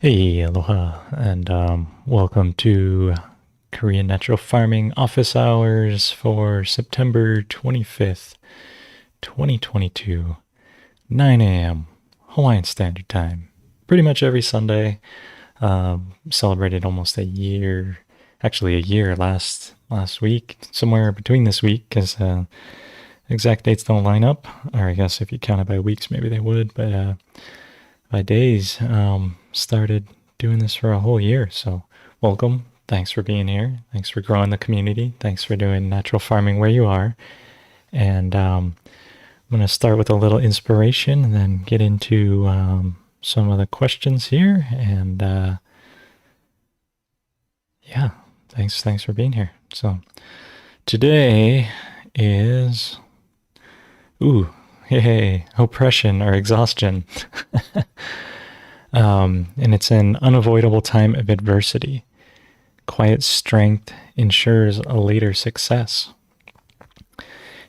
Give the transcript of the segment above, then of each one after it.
Hey, aloha, and welcome to Korean Natural Farming Office Hours for September 25th, 2022, 9 a.m. Hawaiian Standard Time. Pretty much every Sunday. Celebrated almost a year, actually a year last week, somewhere between this week, because exact dates don't line up. Or I guess if you count it by weeks, maybe they would, but by days. Started doing this for a whole year. So welcome. Thanks for being here. Thanks for growing the community. Thanks for doing natural farming where you are. And I'm going to start with a little inspiration and then get into some of the questions here. And yeah, thanks for being here. So today is, hey, oppression or exhaustion. And it's an unavoidable time of adversity. Quiet strength ensures a later success.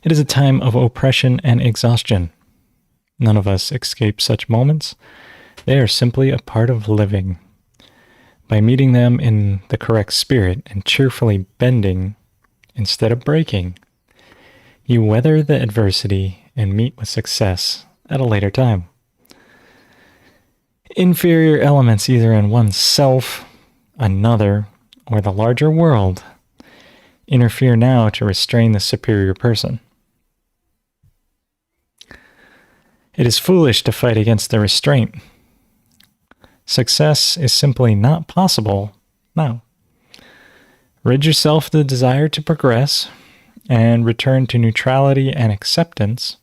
It is a time of oppression and exhaustion. None of us escape such moments. They are simply a part of living. By meeting them in the correct spirit and cheerfully bending instead of breaking, you weather the adversity and meet with success at a later time. Inferior elements, either in oneself, another, or the larger world, interfere now to restrain the superior person. It is foolish to fight against the restraint. Success is simply not possible now. Rid yourself of the desire to progress and return to neutrality and acceptance.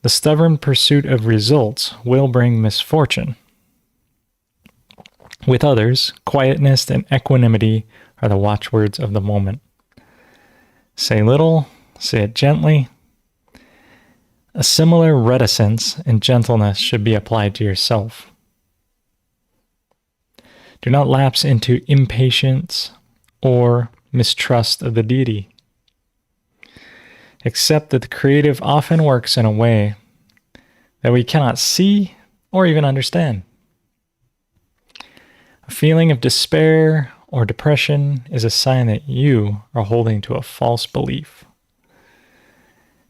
The stubborn pursuit of results will bring misfortune. With others, quietness and equanimity are the watchwords of the moment. Say little, say it gently. A similar reticence and gentleness should be applied to yourself. Do not lapse into impatience or mistrust of the deity. Accept that the creative often works in a way that we cannot see or even understand. A feeling of despair or depression is a sign that you are holding to a false belief.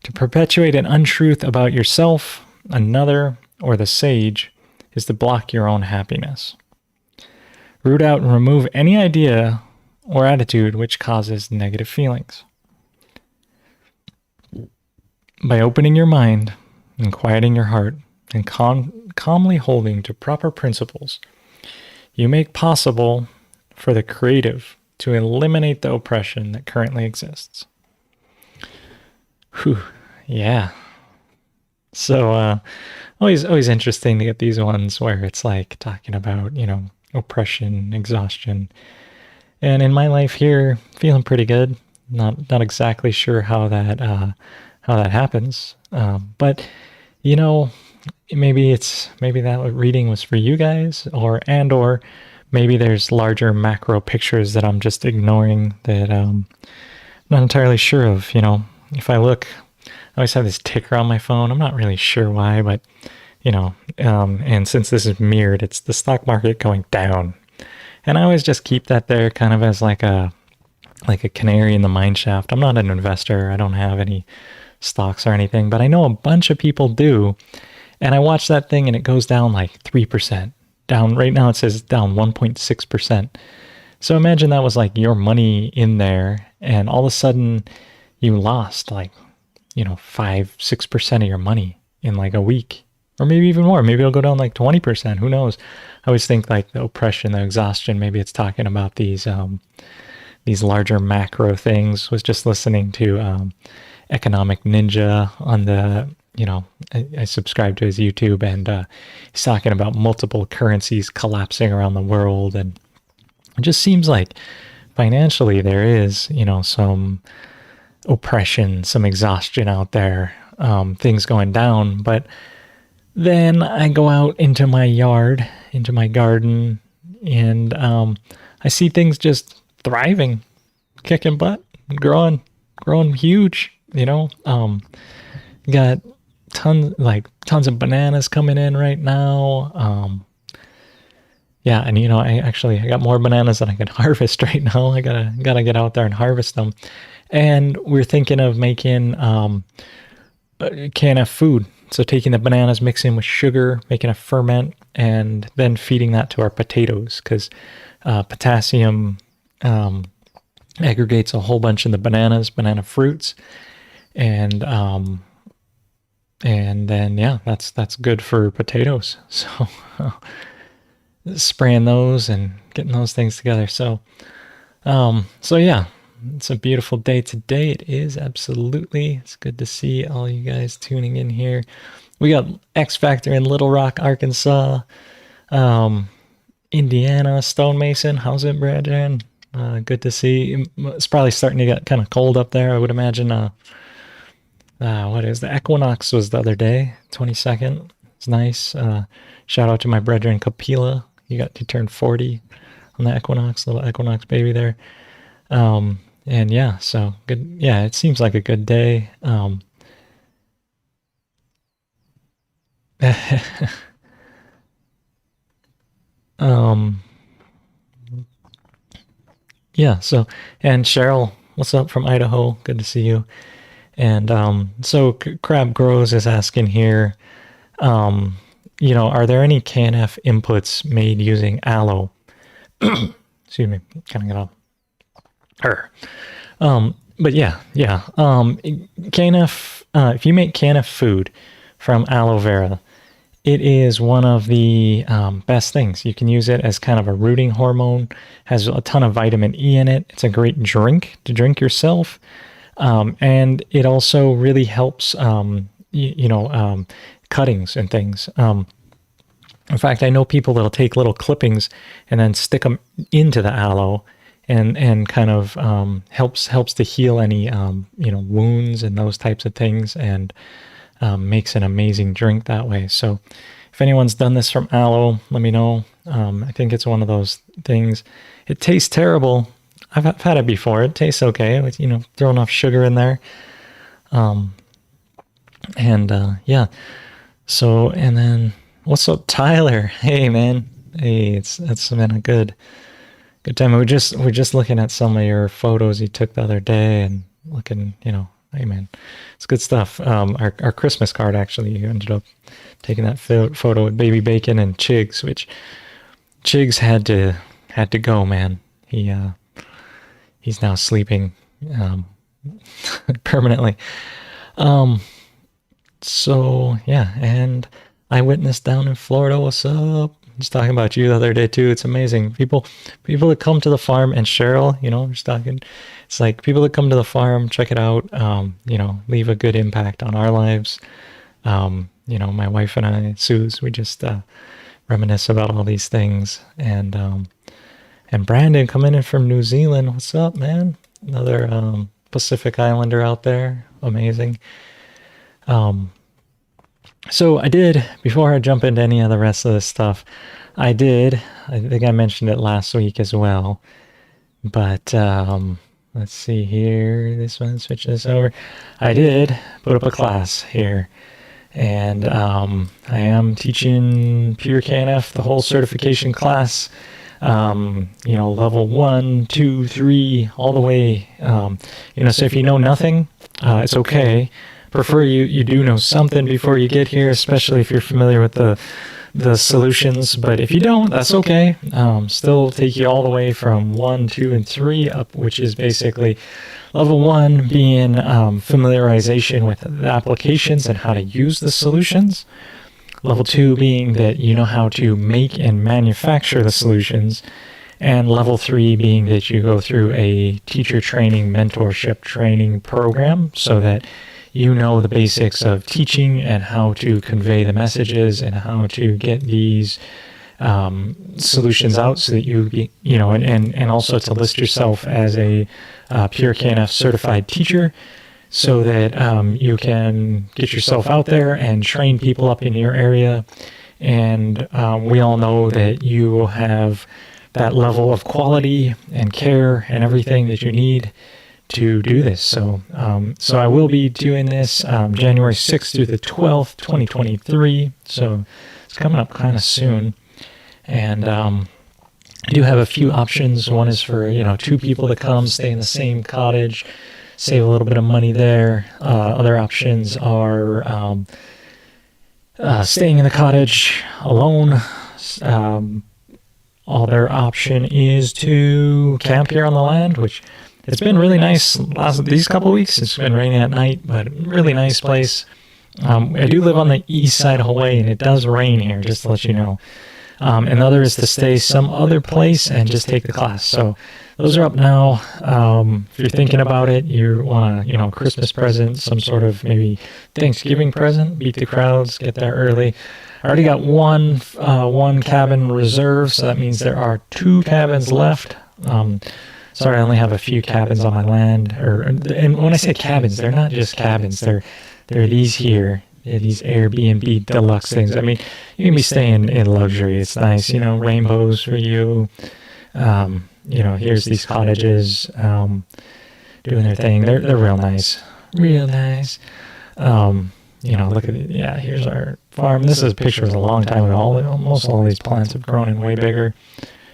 To perpetuate an untruth about yourself, another, or the sage is to block your own happiness. Root out and remove any idea or attitude which causes negative feelings. By opening your mind and quieting your heart and calmly holding to proper principles, you make possible for the creative to eliminate the oppression that currently exists. Whew, yeah. So, always interesting to get these ones where it's like talking about, oppression, exhaustion. And in my life here, feeling pretty good. Not exactly sure how that happens. But maybe that reading was for you guys, or maybe there's larger macro pictures that I'm just ignoring that not entirely sure of. If I look, I always have this ticker on my phone. I'm not really sure why, but and since this is mirrored, it's the stock market going down. And I always just keep that there kind of as like a canary in the mine shaft. I'm not an investor. I don't have any stocks or anything, but I know a bunch of people do. And I watch that thing and it goes down like 3%. Down right now, it says down 1.6%. So imagine that was like your money in there, and all of a sudden you lost like, 5-6% of your money in like a week, or maybe even more. Maybe it'll go down like 20%. Who knows? I always think like the oppression, the exhaustion, maybe it's talking about these larger macro things. Was just listening to Economic Ninja on the, I subscribe to his YouTube, and he's talking about multiple currencies collapsing around the world. And it just seems like financially there is, some oppression, some exhaustion out there, things going down. But then I go out into my yard, into my garden, and I see things just thriving, kicking butt, growing huge. Got tons of bananas coming in right now. yeah, and I got more bananas than I can harvest right now. I gotta get out there and harvest them. And we're thinking of making KNF food. So taking the bananas, mixing with sugar, making a ferment, and then feeding that to our potatoes, because potassium aggregates a whole bunch in the banana fruits, and then yeah, that's good for potatoes. So spraying those and getting those things together. So yeah, it's a beautiful day today. It is, absolutely. It's good to see all you guys tuning in here. We got X Factor in Little Rock, Arkansas, Indiana, Stonemason. How's it, Brandon? Good to see. It's probably starting to get kind of cold up there, I would imagine. What is the equinox was the other day, 22nd. It's nice. Shout out to my brethren Kapila. He turned 40 on the equinox, little equinox baby there. And yeah, so good. Yeah, it seems like a good day. Yeah, so, and Cheryl, what's up from Idaho? Good to see you. And so Crab Grows is asking here, are there any KNF inputs made using aloe? Excuse me, kind of get off. But yeah. KNF, if you make KNF food from aloe vera, it is one of the best things. You can use it as kind of a rooting hormone, has a ton of vitamin E in it. It's a great drink to drink yourself. And it also really helps, cuttings and things. In fact, I know people that'll take little clippings and then stick them into the aloe, and kind of helps to heal any wounds and those types of things, and makes an amazing drink that way. So if anyone's done this from aloe, let me know. I think it's one of those things. It tastes terrible. I've had it before. It tastes okay with, throw enough sugar in there. Yeah. So, and then what's up, Tyler? Hey, man. Hey, it's been a good time. We're just looking at some of your photos you took the other day and looking, hey, man, it's good stuff. Our Christmas card, actually, you ended up taking that photo with Baby Bacon and Chigs, which Chigs had to go, man. He's now sleeping permanently. So yeah, and Eyewitness down in Florida, what's up? Just talking about you the other day too. It's amazing. People that come to the farm, and Cheryl, just talking. It's like people that come to the farm, check it out. Leave a good impact on our lives. My wife and I, Suze, we just reminisce about all these things. And Brandon coming in from New Zealand. What's up, man? Another Pacific Islander out there. Amazing. So I did, before I jump into any of the rest of this stuff, I think I mentioned it last week as well, but let's see here, this one, switch this over. I did put up a class here, and I am teaching Pure KNF, the whole certification class, level 1, 2, 3, all the way, so if you know nothing, it's okay. Prefer you do know something before you get here, especially if you're familiar with the solutions. But if you don't, that's okay. Still take you all the way from 1, 2, and 3 up, which is basically level 1 being familiarization with the applications and how to use the solutions. Level 2 being that you know how to make and manufacture the solutions. And level 3 being that you go through a teacher training, mentorship training program, so that you know the basics of teaching and how to convey the messages and how to get these solutions out, so that and also to list yourself as a Pure KNF certified teacher, so that you can get yourself out there and train people up in your area. And we all know that you will have that level of quality and care and everything that you need to do this. So I will be doing this January 6th through the 12th, 2023. So it's coming up kind of soon. And I do have a few options. One is for, 2 people to come, stay in the same cottage, save a little bit of money there. Other options are staying in the cottage alone. Other option is to camp here on the land, which it's been really nice these couple of weeks. It's been raining at night, but really nice place. I do live on the east side of Hawaii, and it does rain here, just to let you know. And the other is to stay some other place and just take the class. So those are up now. If you're thinking about it, you want a, Christmas present, some sort of maybe Thanksgiving present, beat the crowds, get there early. I already got one cabin reserved, so that means there are 2 cabins left. Sorry, I only have a few cabins on my land. And when I say cabins, they're not just cabins. They're these here. These Airbnb deluxe things. I mean, you can be staying in luxury. It's nice, rainbows for you. Here's these cottages doing their thing. They're real nice. Real nice. Look at it. Yeah, here's our farm. This is a picture of a long time ago. Almost all these plants have grown and way bigger.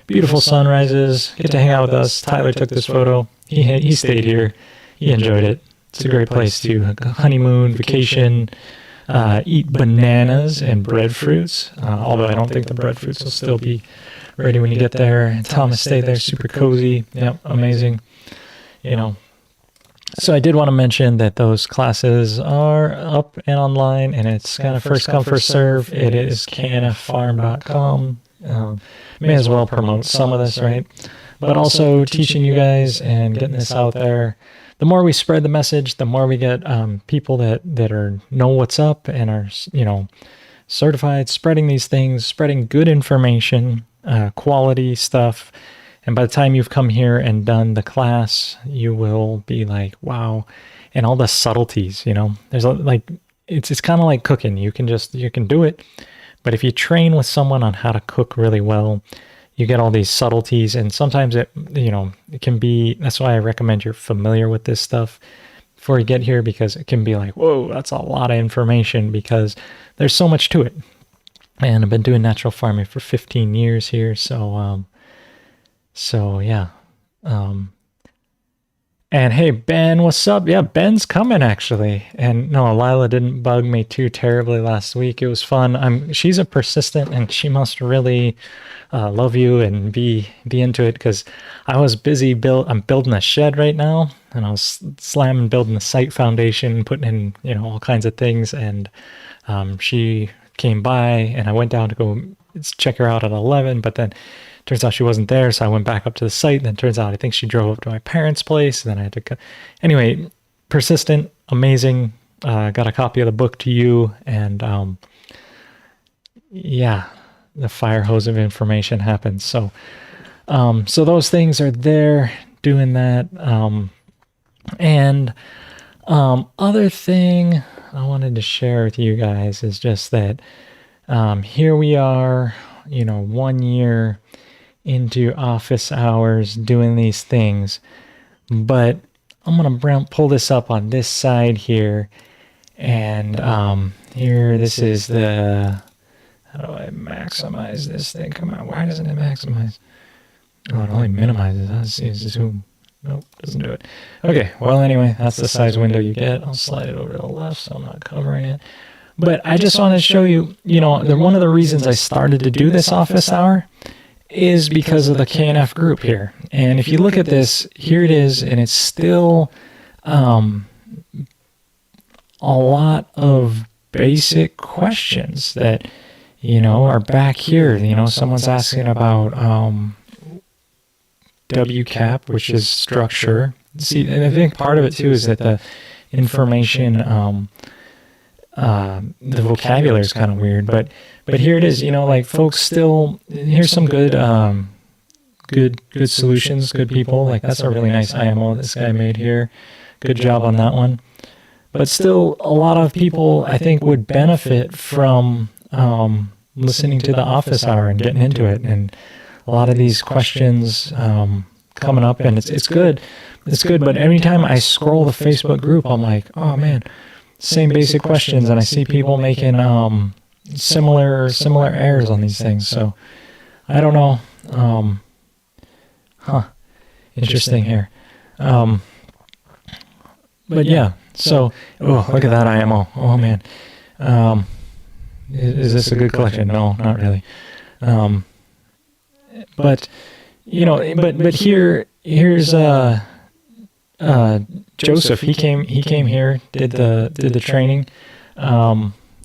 Beautiful sunrises. Get to hang out with us. Tyler took this photo. He stayed here. He enjoyed it. It's a great place to honeymoon, vacation, eat bananas and breadfruits. Although I don't think the breadfruits will still be ready when you get there. And Thomas stayed there, super cozy. Yep, amazing. So I did want to mention that those classes are up and online, and it's kind of first come, first serve. It is knffarm.com. May as well promote some of this, right? But also teaching you guys and getting this out there. The more we spread the message, the more we get people that know what's up and are, certified, spreading these things, spreading good information, quality stuff. And by the time you've come here and done the class, you will be like, wow. And all the subtleties, there's it's kind of like cooking. You can do it. But if you train with someone on how to cook really well, you get all these subtleties. And sometimes it can be, that's why I recommend you're familiar with this stuff before you get here, because it can be like, whoa, that's a lot of information, because there's so much to it. And I've been doing natural farming for 15 years here. So yeah. And hey, Ben, what's up? Yeah, Ben's coming actually. And no, Lila didn't bug me too terribly last week. It was fun. She's a persistent, and she must really love you and be into it, because I was busy I'm building a shed right now, and I was slamming building the site foundation, putting in, all kinds of things. And she came by, and I went down to go check her out at 11, but then turns out she wasn't there, so I went back up to the site, and then turns out I think she drove up to my parents' place, and then I had to go. Anyway, persistent, amazing. Got a copy of the book to you, and yeah, the fire hose of information happens. So those things are there, doing that. And other thing I wanted to share with you guys is just that here we are, 1 year into office hours doing these things, but I'm gonna pull this up on this side here, and here, this is the, how do I maximize this thing? Come on, why doesn't it maximize? Oh, it only minimizes. Let's see, zoom. Nope, doesn't do it. Okay, well, anyway, that's the size window you get. I'll slide it over to the left so I'm not covering it. But I just wanted to show you, one of the reasons I started to do this office hour is because of the KNF group here. And if you look at this, here it is, and it's still a lot of basic questions that, are back here. Someone's asking about WCAP, which is structure. See, and I think part of it too is that the information, the vocabulary is kind of weird, but here it is, folks still, here's some good solutions, good people. Like, that's a really nice IMO this guy made here. Good job on that one. But still, a lot of people, I think, would benefit from listening to the office hour and getting into it. And a lot of these questions coming up, and it's good. It's good, but every time I scroll the Facebook group, I'm like, oh man, same basic questions, and I see people making similar errors on these things. So I don't know. Interesting here. But yeah, so, look at that IMO. Oh man. Is this a good collection? No, not really. But here's Joseph. He came here, did the training,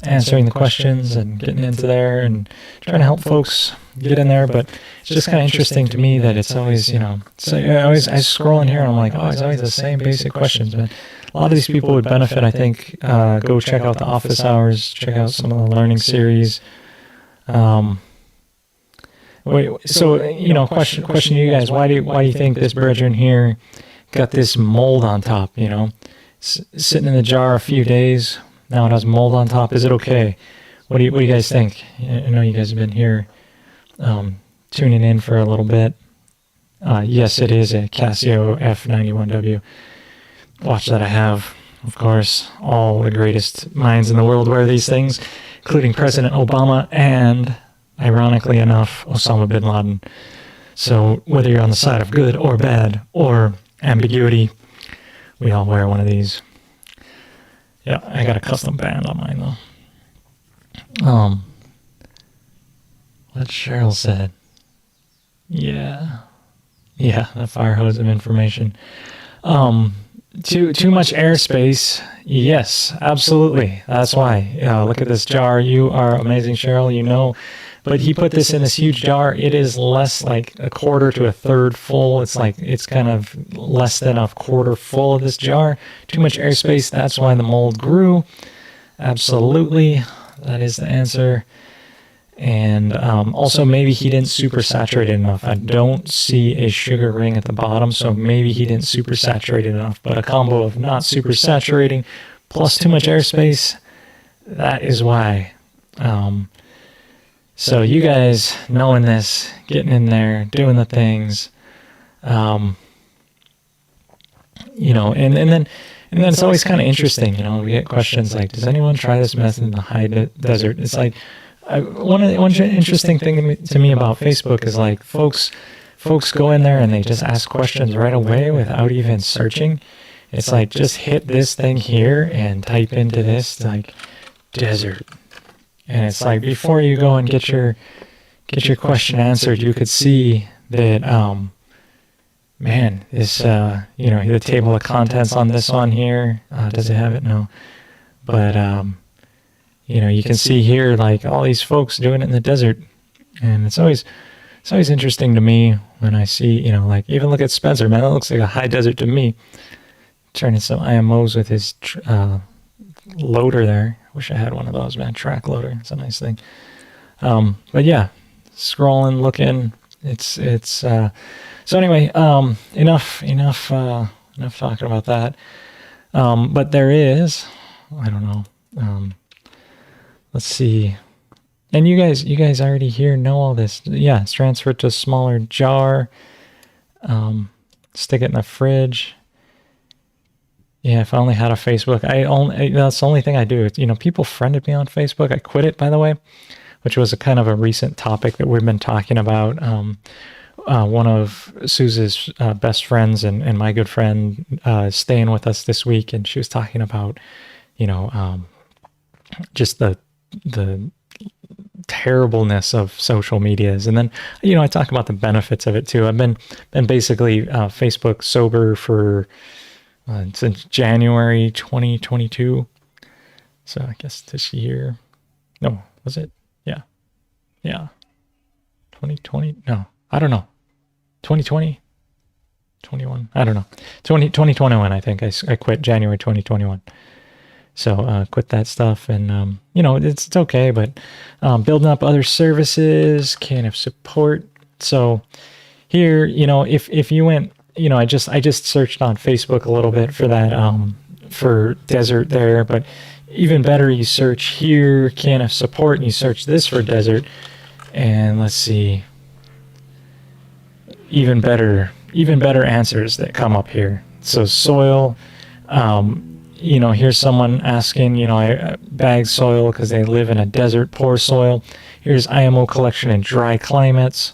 answering the questions and getting into there and trying to help folks get in there. But it's just kind of interesting to me that it's always, so I scroll in here and I'm like, it's always the same basic questions, man. A lot of these people would benefit, I think. Go check out the office hours, check out some of the learning series. So, question to you guys: why do you think this brethren here got this mold on top? Sitting in the jar a few days, now it has mold on top. Is it okay? What do you guys think? I know you guys have been here, tuning in for a little bit. Yes, it is a Casio F91W watch that I have. Of course, all the greatest minds in the world wear these things, including President Obama and, ironically enough, Osama bin Laden. So whether you're on the side of good or bad or ambiguity, we all wear one of these. Yeah, I got a custom band on mine though. What Cheryl said. Yeah, the fire hose of information. Too much airspace. Yes, absolutely. That's why. Look at this jar. You are amazing, Cheryl. But he put this in this huge jar. It is less like a quarter to a third full. It's kind of less than a quarter full of this jar. Too much airspace. That's why the mold grew. Absolutely. That is the answer. And also maybe he didn't supersaturate it enough. I don't see a sugar ring at the bottom, so maybe he didn't supersaturate it enough. But a combo of not supersaturating plus too much airspace, that is why. So you guys knowing this, getting in there, doing the things, and then it's always kind of interesting. We get questions like, does anyone try this method in the high desert? It's like, one interesting thing to me about Facebook is like folks go in there and they just ask questions right away without even searching. It's like, just hit this thing here and type into this like desert, and it's like before you go and get your question answered, you could see that this the table of contents on this one here, does it have it? No, but you can see here like all these folks doing it in the desert, and it's always interesting to me when I see, like even look at Spencer, man, that looks like a high desert to me. Turning some IMOs with his loader there. Wish I had one of those, man. Track loader. It's a nice thing. But yeah, scrolling, looking. It's so anyway. Enough talking about that. But there is, I don't know. Let's see. And you guys already here know all this. Yeah, it's transferred to a smaller jar. Stick it in the fridge. Yeah, if I only had a Facebook. That's the only thing I do. People friended me on Facebook. I quit it, by the way, which was a kind of a recent topic that we've been talking about. One of Suze's best friends and my good friend staying with us this week, and she was talking about, just the terribleness of social medias. And then, I talk about the benefits of it too. I've been basically Facebook sober for since January 2022. So I guess this year. No, was it? Yeah. 2020? No, I don't know. 2020? 21? I don't know. 2021, I think. I quit January 2021. So quit that stuff, and it's okay. But building up other services, KNF support. So here, if you went, I just searched on Facebook a little bit for that for desert there. But even better, you search here KNF support, and you search this for desert, and let's see. Even better answers that come up here. So soil. Here's someone asking, I bag soil because they live in a desert, poor soil. Here's IMO collection in dry climates.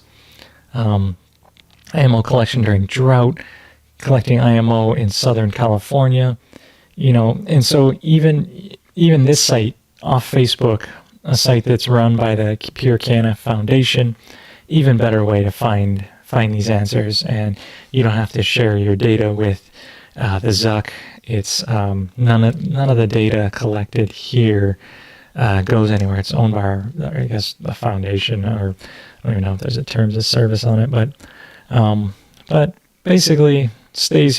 IMO collection during drought, collecting IMO in Southern California, and so even this site off Facebook, a site that's run by the Pure KNF Foundation, even better way to find these answers, and you don't have to share your data with the Zuck. It's none of the data collected here goes anywhere. It's owned by I guess the foundation, or I don't even know if there's a terms of service on it, but basically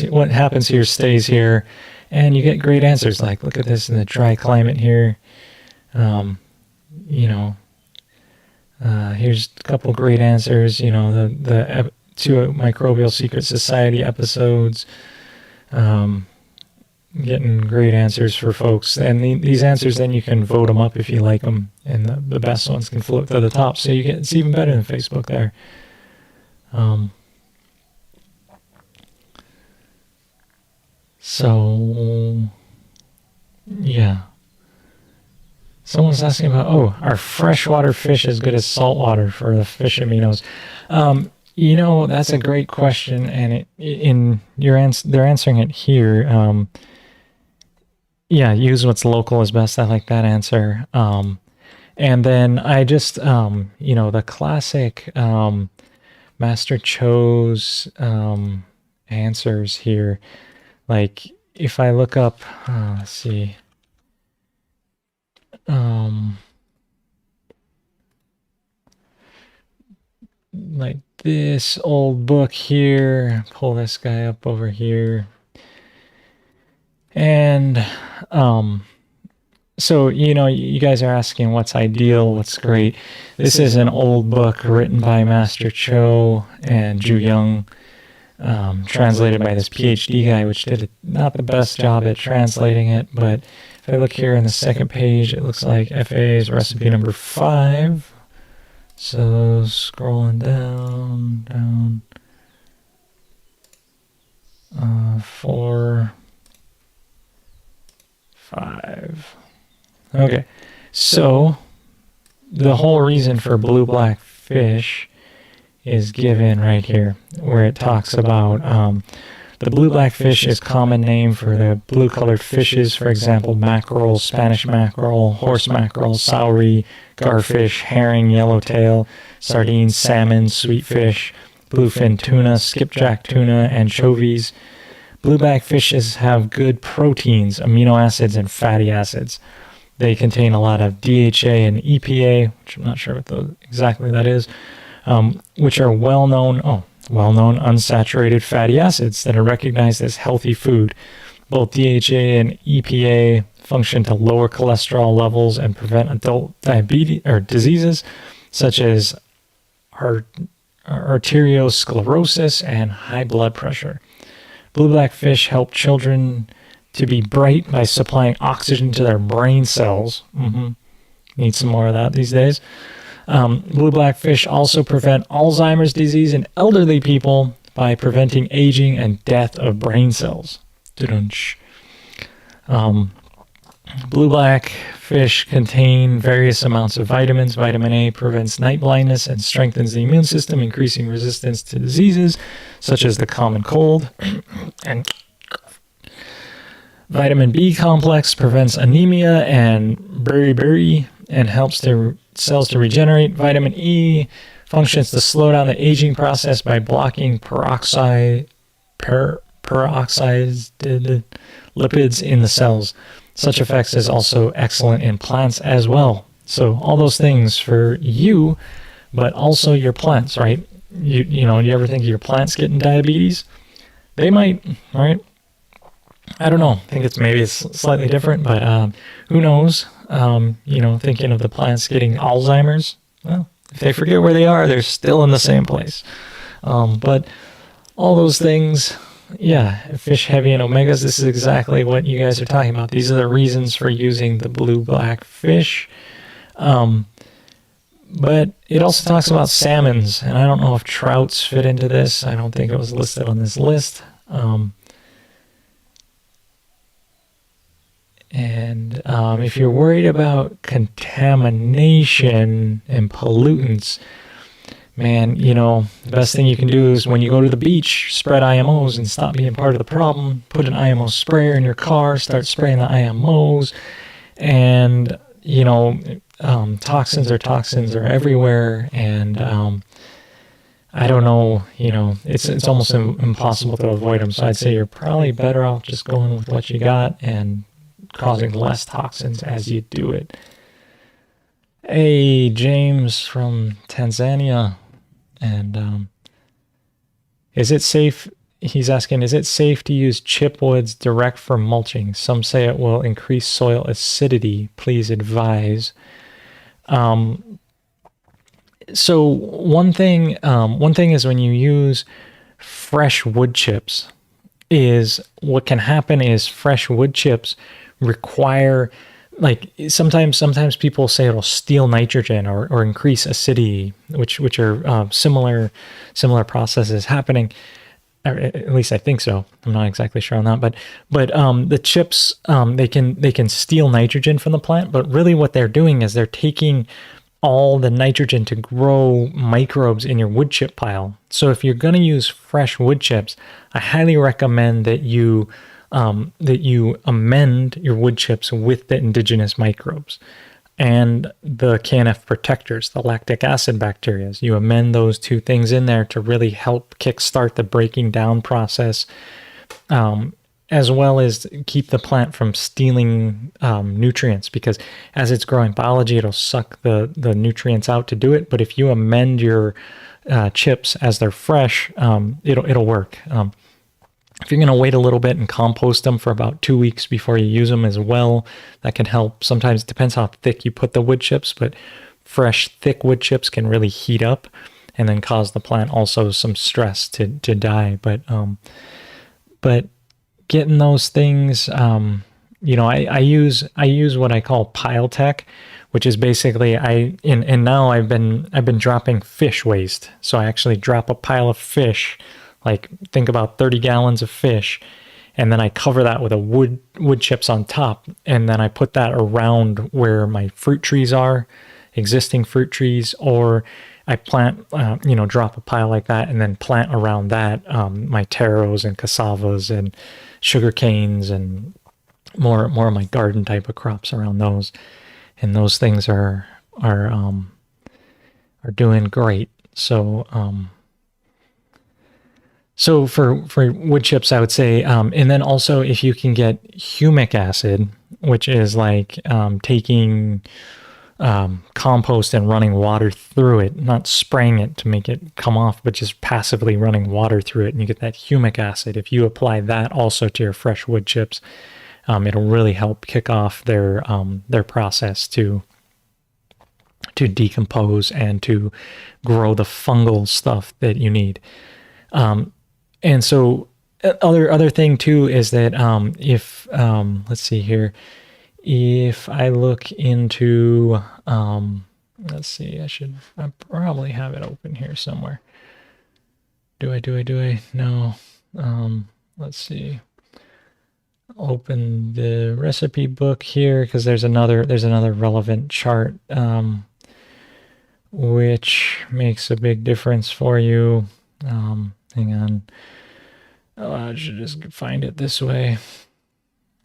what happens here stays here, and you get great answers. Like, look at this in the dry climate here. Here's a couple great answers. The 2 Microbial Secret Society episodes. Getting great answers for folks, and these answers, then you can vote them up if you like them, and the best ones can float to the top, so it's even better than Facebook there. So yeah, someone's asking about, are freshwater fish as good as saltwater for the fish aminos? That's a great question, and they're answering it here. Use what's local is best. I like that answer. And then I just, the classic Master Cho's answers here. Like, if I look up, let's see. Like this old book here, pull this guy up over here. And so, you guys are asking what's ideal, what's great. This is an old book written by Master Cho and Ju Young, translated by this PhD guy, which did not the best job at translating it. But if I look here in the second page, it looks like FA is recipe number 5. So scrolling down, 4, 5. Okay, so the whole reason for blue-black fish is given right here, where it talks about the blue-black fish is common name for the blue-colored fishes, for example, mackerel, Spanish mackerel, horse mackerel, saury, garfish, herring, yellowtail, sardines, salmon, sweetfish, bluefin tuna, skipjack tuna, anchovies. Blue-black fishes have good proteins, amino acids, and fatty acids. They contain a lot of DHA and EPA, which I'm not sure what exactly that is, which are well-known unsaturated fatty acids that are recognized as healthy food. Both DHA and EPA function to lower cholesterol levels and prevent adult diabetes or diseases such as arteriosclerosis and high blood pressure. Blue-black fish help children to be bright by supplying oxygen to their brain cells. Need some more of that these days. Blue-black fish also prevent Alzheimer's disease in elderly people by preventing aging and death of brain cells. Blue-black fish contain various amounts of vitamins. Vitamin A prevents night blindness and strengthens the immune system, increasing resistance to diseases such as the common cold. And vitamin B complex prevents anemia and beriberi and helps cells to regenerate. Vitamin E functions to slow down the aging process by blocking peroxidized lipids in the cells. Such effects is also excellent in plants as well. So all those things for you, but also your plants, right? You ever think your plants getting diabetes? They might, right? I don't know. I think it's slightly different, but who knows? Thinking of the plants getting Alzheimer's. Well, if they forget where they are, they're still in the same place. But all those things, fish heavy in omegas. This is exactly what you guys are talking about. These are the reasons for using the blue-black fish. But it also talks about salmons, and I don't know if trouts fit into this. I don't think it was listed on this list. And if you're worried about contamination and pollutants, man, you know, the best thing you can do is when you go to the beach, spread IMOs and stop being part of the problem. Put an IMO sprayer in your car, start spraying the IMOs, and, you know, toxins are everywhere, and I don't know, you know, it's almost impossible to avoid them. So I'd say you're probably better off just going with what you got and causing less toxins as you do it. Hey, James from Tanzania, and is it safe? He's asking, is it safe to use chipwoods direct for mulching? Some say it will increase soil acidity. Please advise. So one thing is when you use fresh wood chips, is what can happen is fresh wood chips require, like, sometimes people say it'll steal nitrogen or increase acidity, which are similar processes happening. Or at least I think so. I'm not exactly sure on that, but the chips, they can steal nitrogen from the plant, but really what they're doing is they're taking all the nitrogen to grow microbes in your wood chip pile. So if you're going to use fresh wood chips, I highly recommend that you amend your wood chips with the indigenous microbes and the KNF protectors, the lactic acid bacteria. You amend those two things in there to really help kickstart the breaking down process, as well as keep the plant from stealing nutrients, because as it's growing biology, it'll suck the nutrients out to do it. But if you amend your chips as they're fresh, it'll work. If you're going to wait a little bit and compost them for about 2 weeks before you use them as well, that can help. Sometimes it depends how thick you put the wood chips, but fresh, thick wood chips can really heat up and then cause the plant also some stress to die. But getting those things, you know, I use what I call pile tech, which is basically and now I've been dropping fish waste. So I actually drop a pile of fish, like think about 30 gallons of fish, and then I cover that with a wood chips on top, and then I put that around where my fruit trees are, existing fruit trees, or I plant, drop a pile like that and then plant around that my taros and cassavas and sugar canes and more of my garden type of crops around those, and those things are doing great. So for wood chips, I would say, and then also if you can get humic acid, which is like taking compost and running water through it, not spraying it to make it come off, but just passively running water through it, and you get that humic acid. If you apply that also to your fresh wood chips, it'll really help kick off their process to decompose and to grow the fungal stuff that you need. And so other thing too is that if let's see here, if I look into let's see, I probably have it open here somewhere. Do I? No. Let's see. Open the recipe book here, because there's another relevant chart which makes a big difference for you. Hang on. Oh, I should just find it this way.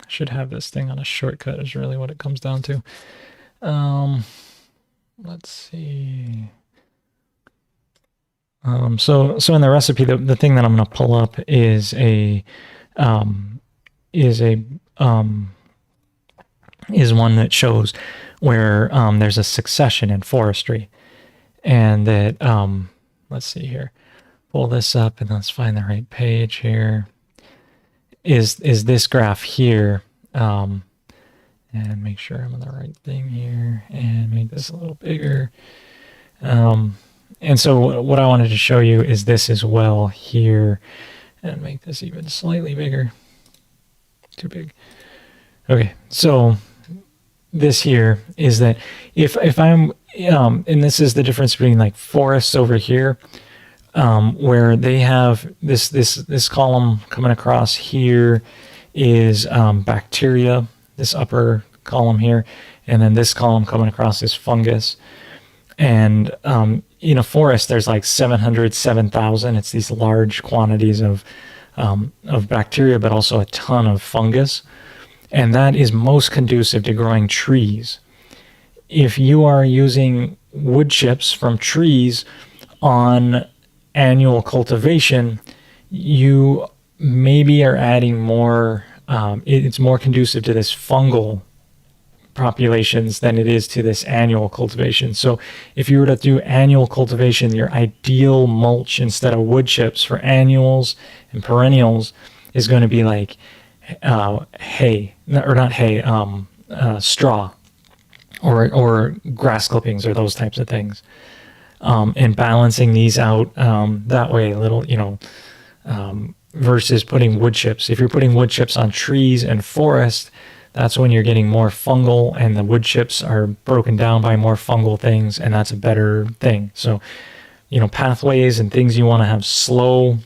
I should have this thing on a shortcut is really what it comes down to. Let's see. So in the recipe, the thing that I'm going to pull up is one that shows where there's a succession in forestry, and that let's see here. Pull this up and let's find the right page here. Is this graph here, and make sure I'm on the right thing here, and make this a little bigger. And so what I wanted to show you is this as well here, and make this even slightly bigger. Too big. Okay, so this here is that if I'm and this is the difference between like forests over here, where they have this column coming across here is bacteria, this upper column here, and then this column coming across is fungus. And in a forest, there's like 700, 7,000. It's these large quantities of bacteria, but also a ton of fungus. And that is most conducive to growing trees. If you are using wood chips from trees on annual cultivation, you maybe are adding more, it's more conducive to this fungal populations than it is to this annual cultivation. So if you were to do annual cultivation, your ideal mulch instead of wood chips for annuals and perennials is going to be like hay, or not hay, straw, or grass clippings, or those types of things, and balancing these out that way a little, versus putting wood chips. If you're putting wood chips on trees and forest, that's when you're getting more fungal, and the wood chips are broken down by more fungal things, and that's a better thing. So, pathways and things you want to have slow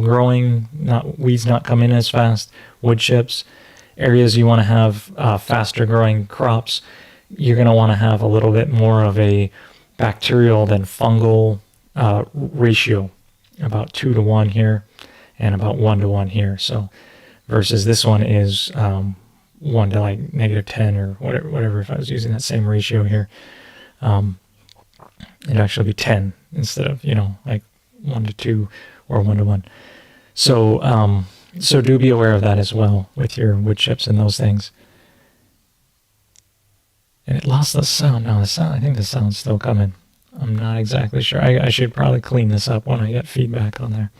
growing, weeds not come in as fast, wood chips. Areas you want to have faster growing crops, you're going to want to have a little bit more of a bacterial than fungal ratio, about 2 to 1 here and about 1 to 1 here. So versus this one is 1 to like -10 or whatever. If I was using that same ratio here, it'd actually be 10 instead of, like 1 to 2 or 1 to 1. So, so do be aware of that as well with your wood chips and those things. And it lost the sound. No, I think the sound's still coming. I'm not exactly sure. I should probably clean this up when I get feedback on there.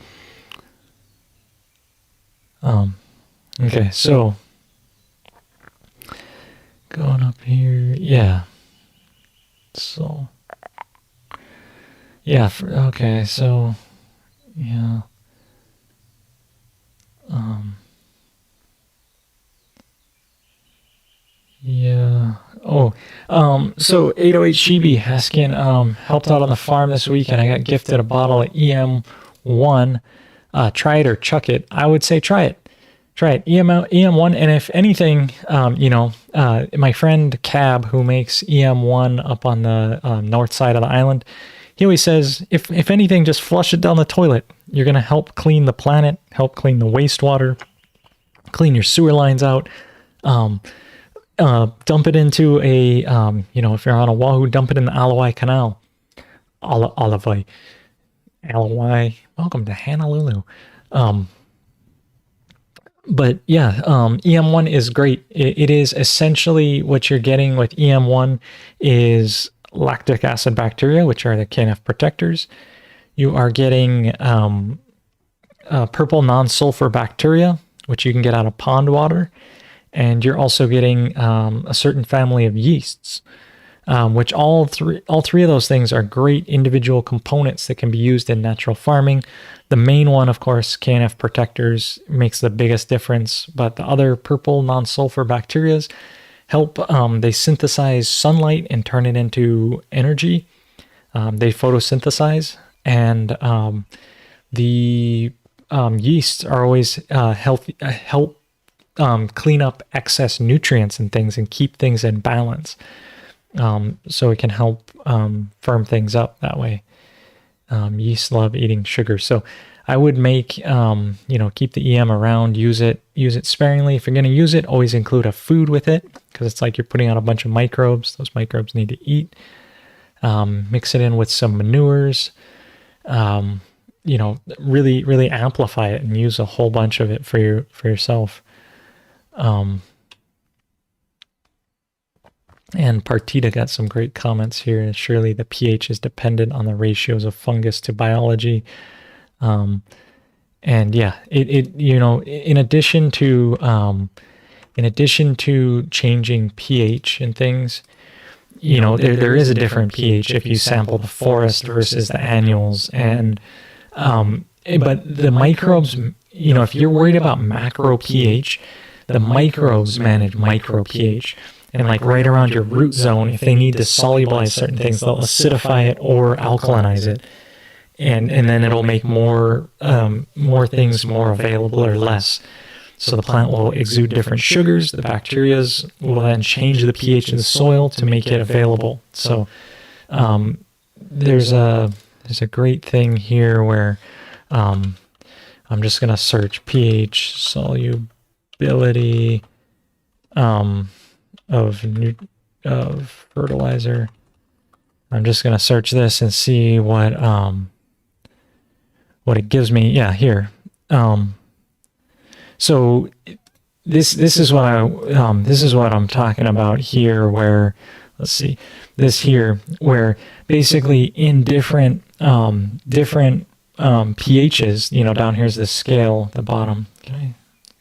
Okay, so going up here, yeah. So, yeah, okay, so, yeah. Yeah. Oh, so 808 Shibi asking, helped out on the farm this week, and I got gifted a bottle of EM1. Try it or chuck it. I would say try it. Try it. EM1, and if anything, my friend Cab, who makes EM1 up on the north side of the island, he always says, if anything, just flush it down the toilet. You're going to help clean the planet, help clean the wastewater, clean your sewer lines out. Dump it into a, if you're on Oahu, dump it in the Aloe Canal. Aloe. Welcome to Honolulu. But yeah, EM1 is great. It is essentially what you're getting with EM1 is lactic acid bacteria, which are the KNF Protectors. You are getting purple non-sulfur bacteria, which you can get out of pond water. And you're also getting a certain family of yeasts, which all three of those things are great individual components that can be used in natural farming. The main one, of course, KNF Protectors, makes the biggest difference, but the other purple non-sulfur bacteria help, they synthesize sunlight and turn it into energy. They photosynthesize, and the yeasts are always help clean up excess nutrients and things and keep things in balance. So it can help firm things up that way. Yeast love eating sugar. So I would make, keep the EM around, use it sparingly. If you're going to use it, always include a food with it, because it's like you're putting out a bunch of microbes. Those microbes need to eat. Mix it in with some manures. Really, really amplify it and use a whole bunch of it for yourself. And Partita got some great comments here. Surely the pH is dependent on the ratios of fungus to biology. And yeah, in addition to changing pH and things, there is a different pH if you sample the forest versus the annuals. And but the microbes, if you're worried about macro pH, the microbes manage micro pH. And like right around your root zone, if they need to solubilize certain things, they'll acidify it or alkalinize it. And then it'll make more things more available or less. So the plant will exude different sugars. The bacterias will then change the pH of the soil to make it available. So there's a great thing here where I'm just going to search pH solubility of fertilizer. I'm just going to search this and see what it gives me. Yeah, here. So this is what I'm talking about here, where let's see this here, where basically in different pHs, down here's the scale at the bottom. Can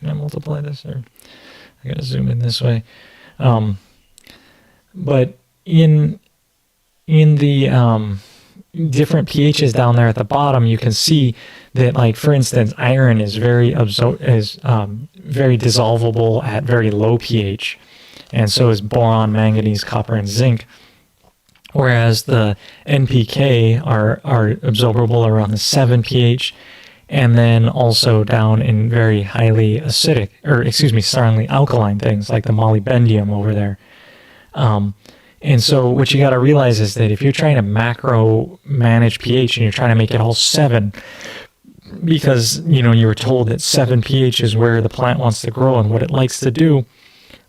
I multiply this, or I gotta zoom in this way? But in the different pHs down there at the bottom, you can see that, like, for instance, iron is very dissolvable at very low pH, and so is boron, manganese, copper, and zinc. Whereas the NPK are absorbable around the 7 pH, and then also down in very highly acidic, strongly alkaline things like the molybdenum over there. And so what you got to realize is that if you're trying to macro manage pH and you're trying to make it all 7, because you were told that 7 pH is where the plant wants to grow and what it likes to do,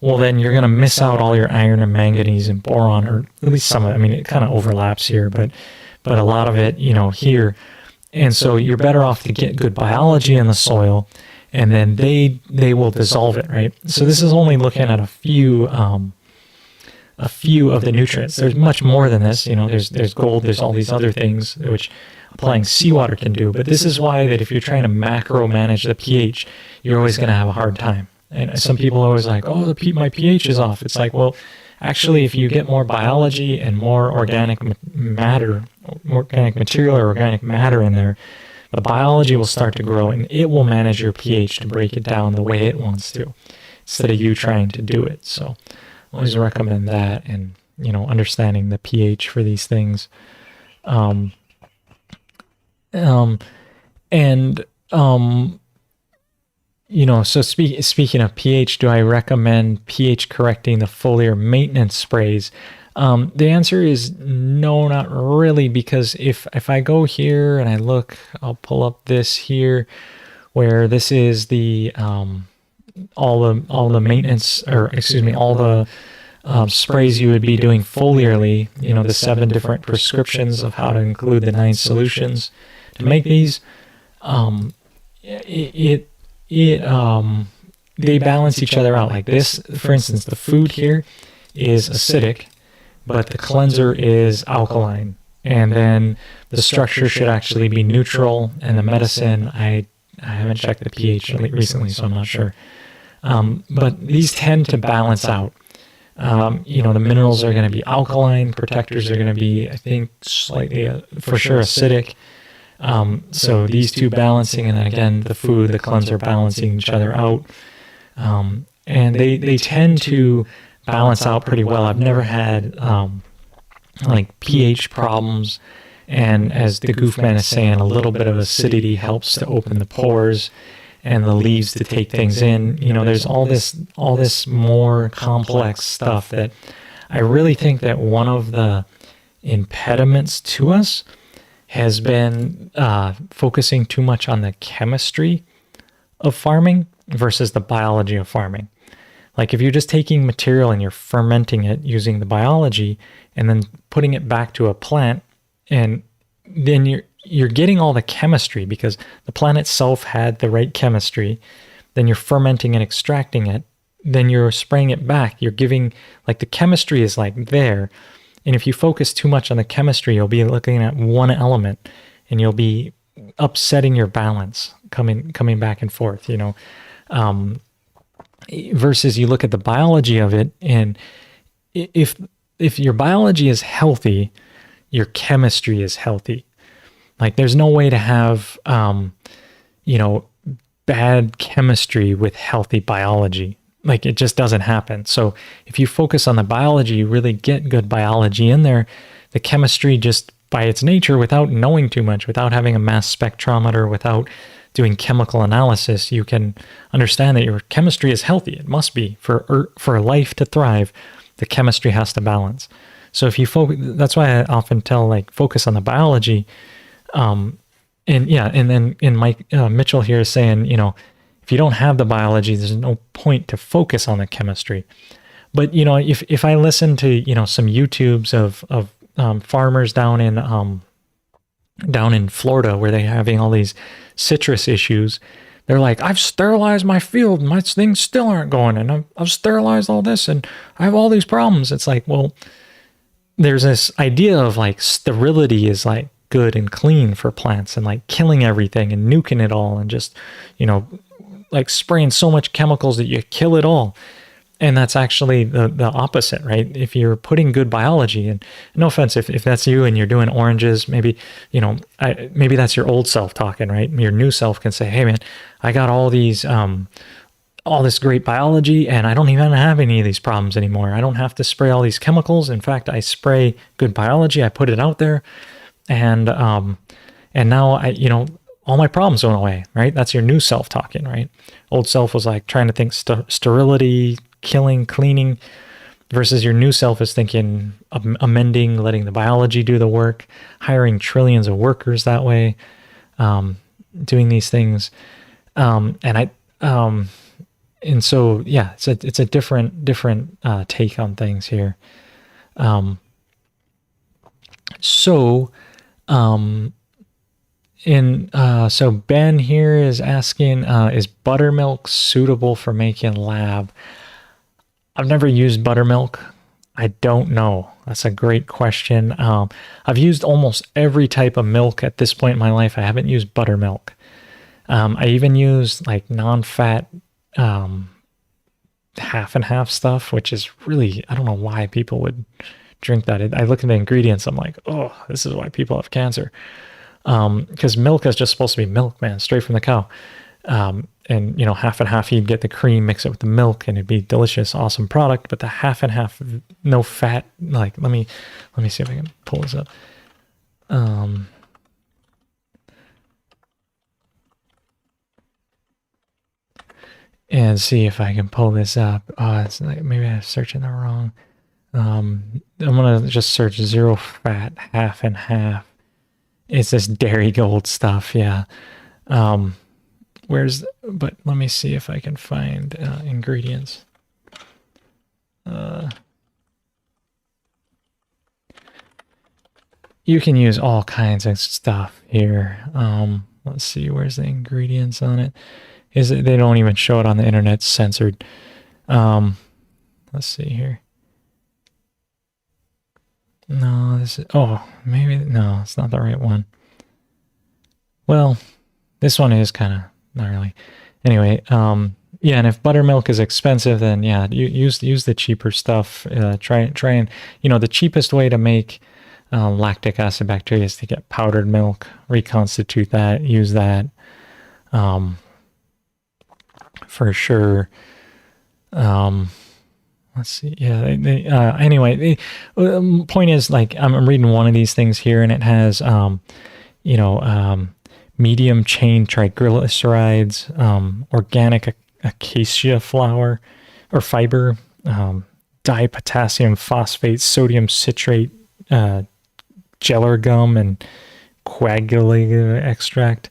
well, then you're going to miss out all your iron and manganese and boron, or at least some of it. I mean, it kind of overlaps here, but a lot of it, here. And so you're better off to get good biology in the soil, and then they will dissolve it, right? So this is only looking at a few of the nutrients. There's much more than this. There's gold, there's all these other things which applying seawater can do. But this is why that if you're trying to macro manage the pH, you're always going to have a hard time. And some people are always like, oh, my pH is off. It's like, well, actually, if you get more biology and more organic material or organic matter in there, the biology will start to grow, and it will manage your pH to break it down the way it wants to, instead of you trying to do it. So I always recommend that, and understanding the pH for these things. So speaking of pH, do I recommend pH correcting the foliar maintenance sprays? The answer is no, not really, because if I go here and I look, I'll pull up this here, where this is the all the maintenance, all the sprays you would be doing foliarly. The 7 different prescriptions of how to include the 9 solutions to make these. They balance each other out. Like this, for instance, the food here is acidic, but the cleanser is alkaline. And then the structure should actually be neutral, and the medicine, I haven't checked the pH recently, so I'm not sure. But these tend to balance out. The minerals are going to be alkaline, protectors are going to be, I think, slightly, for sure, acidic. So these two balancing, and then again, the food, the cleanser balancing each other out. And they tend to balance out pretty well. I've never had like pH problems. And as the Goofman is saying, a little bit of acidity helps to open the pores and the leaves to take things in. There's all this more complex stuff that I really think that one of the impediments to us has been focusing too much on the chemistry of farming versus the biology of farming. Like if you're just taking material and you're fermenting it using the biology and then putting it back to a plant, and then you're getting all the chemistry because the plant itself had the right chemistry, then you're fermenting and extracting it, then you're spraying it back, you're giving, like, the chemistry is like there. And if you focus too much on the chemistry, you'll be looking at one element and you'll be upsetting your balance coming back and forth, versus you look at the biology of it. And if your biology is healthy, your chemistry is healthy. Like there's no way to have, bad chemistry with healthy biology. Like it just doesn't happen. So if you focus on the biology, you really get good biology in there. The chemistry, just by its nature, without knowing too much, without having a mass spectrometer, without doing chemical analysis, you can understand that your chemistry is healthy. It must be. For life to thrive, the chemistry has to balance. So if you focus, that's why I often tell like focus on the biology. And yeah, and then in Mike Mitchell here is saying, if you don't have the biology, there's no point to focus on the chemistry. But if I listen to some YouTubes of farmers down in Florida where they're having all these citrus issues, they're like, I've sterilized my field, my things still aren't going, and I've sterilized all this, and I have all these problems. It's like, well, there's this idea of like sterility is like good and clean for plants, and like killing everything and nuking it all, and just like spraying so much chemicals that you kill it all. And that's actually the opposite, right? If you're putting good biology, and no offense, if that's you and you're doing oranges, maybe, maybe that's your old self talking, right? Your new self can say, hey man, I got all these, all this great biology, and I don't even have any of these problems anymore. I don't have to spray all these chemicals. In fact, I spray good biology. I put it out there, and now all my problems went away, right? That's your new self talking, right? Old self was like trying to think sterility, killing, cleaning, versus your new self is thinking amending, letting the biology do the work, hiring trillions of workers that way, doing these things. And so, yeah, it's a different take on things here. So Ben here is asking, is buttermilk suitable for making lab? I've never used buttermilk. I don't know. That's a great question. I've used almost every type of milk at this point in my life. I haven't used buttermilk. I even used like non-fat half and half stuff, which is really, I don't know why people would drink that. I look at the ingredients, I'm like, oh, this is why people have cancer. Because milk is just supposed to be milk, man, straight from the cow. And half and half, you'd get the cream, mix it with the milk, and it'd be delicious, awesome product. But the half and half, no fat, like, let me see if I can pull this up. And see if I can pull this up. It's like, maybe I'm searching the wrong. I'm gonna just search zero fat, half and half. It's this dairy gold stuff, yeah. But let me see if I can find ingredients. You can use all kinds of stuff here. Let's see, where's the ingredients on it? They don't even show it on the internet, it's censored. Let's see here. No, maybe, no, it's not the right one. Well, this one is kind of, not really. Anyway, yeah, and if buttermilk is expensive, then yeah, use the cheaper stuff. Try and, the cheapest way to make lactic acid bacteria is to get powdered milk, reconstitute that, use that, for sure. Let's see. Yeah. Anyway, the point is, like, I'm reading one of these things here, and it has, medium chain triglycerides, organic acacia flour or fiber, dipotassium phosphate, sodium citrate, gellar gum, and coagulated extract.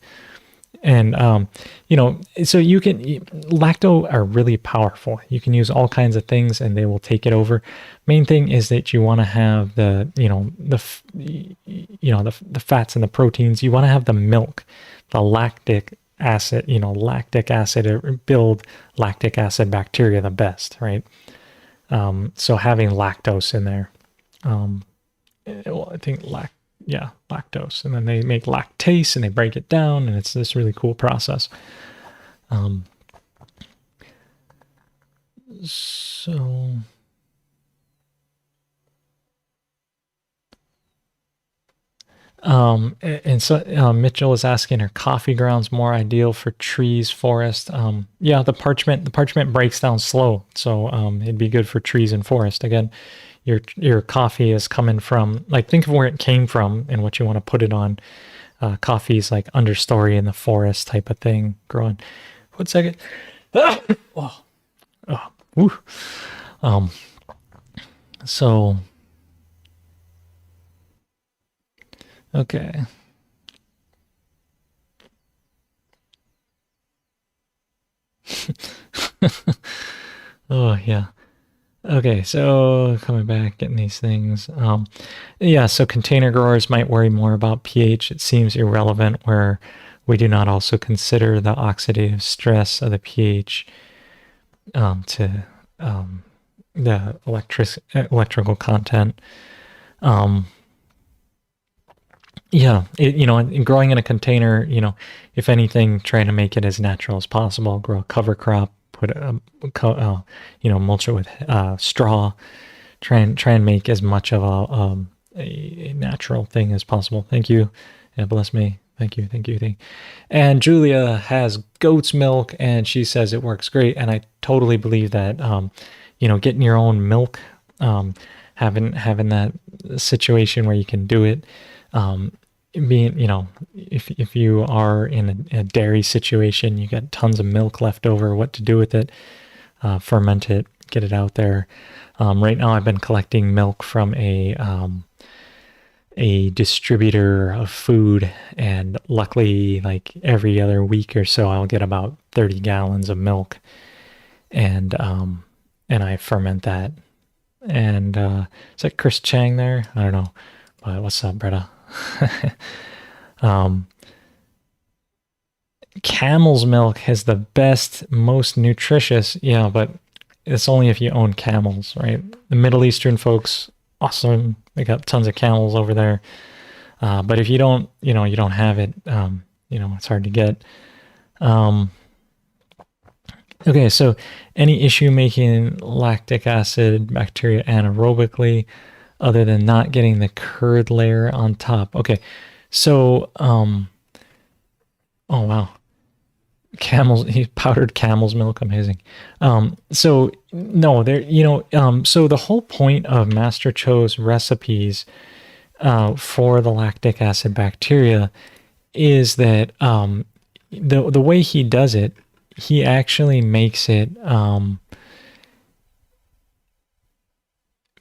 And, so you can, lacto are really powerful. You can use all kinds of things and they will take it over. Main thing is that you want to have the fats and the proteins. You want to have the milk, the lactic acid, build lactic acid bacteria the best, right? So having lactose in there, I think lactose, and then they make lactase and they break it down, and it's this really cool process. And so Mitchell is asking, are coffee grounds more ideal for trees, forest? Yeah, the parchment breaks down slow, so it'd be good for trees and forest. Again, your coffee is coming from, like, think of where it came from and what you want to put it on. Coffee is like understory in the forest type of thing growing. 1 second. So Okay. Oh, yeah. Okay, so coming back, getting these things. Yeah, so container growers might worry more about pH. It seems irrelevant where we do not also consider the oxidative stress of the pH to the electrical content. Yeah, growing in a container, if anything, trying to make it as natural as possible. Grow a cover crop, put mulch it with straw. Try and make as much of a natural thing as possible. Thank you. Yeah, bless me. Thank you. And Julia has goat's milk, and she says it works great. And I totally believe that. Getting your own milk, having that situation where you can do it. Being, if you are in a dairy situation, you got tons of milk left over, what to do with it, ferment it, get it out there. Right now I've been collecting milk from a distributor of food, and luckily like every other week or so I'll get about 30 gallons of milk, and I ferment that. And is that Chris Chang there? I don't know, but what's up, Bretta? Camel's milk has the best, most nutritious. Yeah, but it's only if you own camels, right? The Middle Eastern folks, awesome. They got tons of camels over there. But if you don't, you don't have it, it's hard to get. Okay, so any issue making lactic acid bacteria anaerobically other than not getting the curd layer on top? Okay, so, oh wow. Powdered camel's milk, amazing. So no, so the whole point of Master Cho's recipes for the lactic acid bacteria is that the way he does it, he actually makes it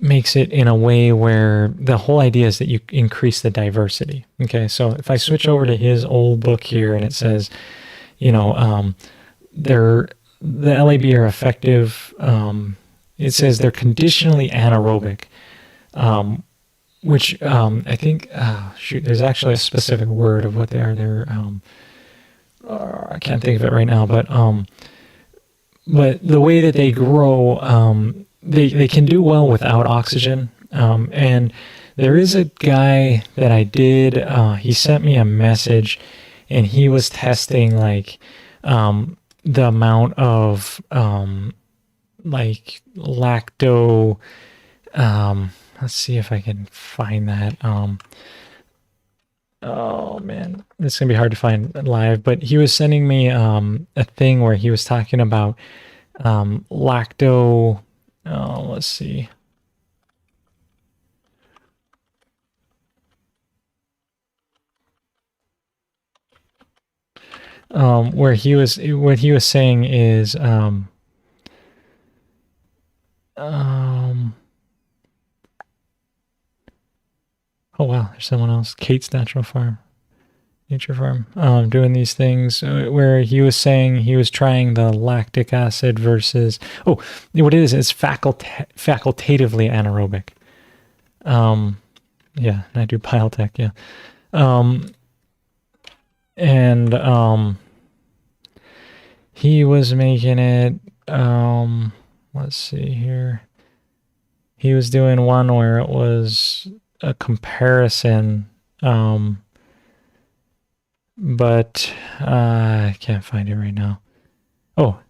in a way where the whole idea is that you increase the diversity. Okay, so if I switch over to his old book here, and it says, the LAB are effective. It says they're conditionally anaerobic, which I think, there's actually a specific word of what they are. They're, I can't think of it right now, but the way that they grow, they can do well without oxygen. And there is a guy that I did, he sent me a message, and he was testing like the amount of like lacto. Let's see if I can find that. Oh man, it's gonna be hard to find live. But he was sending me a thing where he was talking about lacto. Let's see. What he was saying is, oh wow, there's someone else. Kate's Nature Farm, doing these things where he was saying he was trying the lactic acid versus, what it is, it's facultatively anaerobic. Yeah, and I do biotech, yeah. And he was making it, let's see here. He was doing one where it was a comparison, but I can't find it right now. Oh,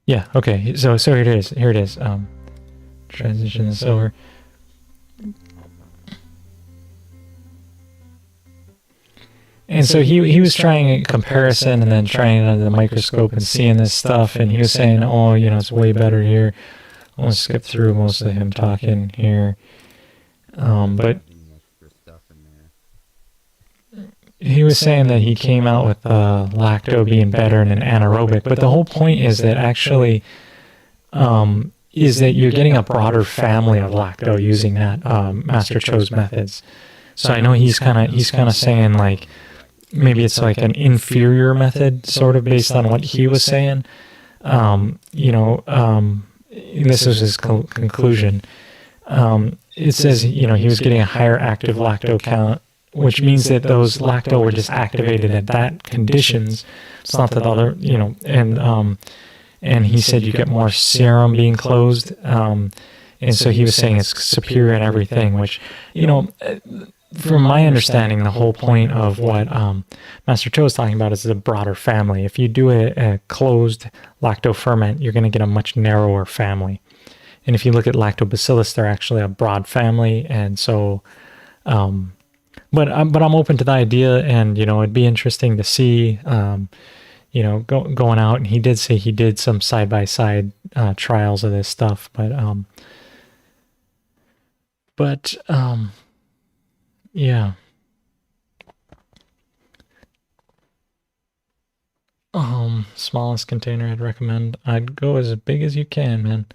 yeah, okay. So here it is. Transition this over. And so he was trying a comparison and then trying it under the microscope and seeing this stuff, and he was saying, it's way better here. I'm going to skip through most of him talking here. But he was saying that he came out with lacto being better than anaerobic, but the whole point is that actually is that you're getting a broader family of lacto using that Master Cho's methods. So I know he's kind of saying like maybe it's like an inferior method, sort of based on what he was saying. This was his conclusion. It says, he was getting a higher active lacto count, which means that those lacto were just activated at that conditions. It's not that other, and he said you get more serum being closed. And so he was saying it's superior in everything, which, from my understanding, the whole point of what Master Cho is talking about is the broader family. If you do a closed lactoferment, you're going to get a much narrower family. And if you look at lactobacillus, they're actually a broad family. And so, but I'm open to the idea, and, it'd be interesting to see, going out. And he did say he did some side-by-side trials of this stuff, yeah. Smallest container I'd recommend. I'd go as big as you can, man.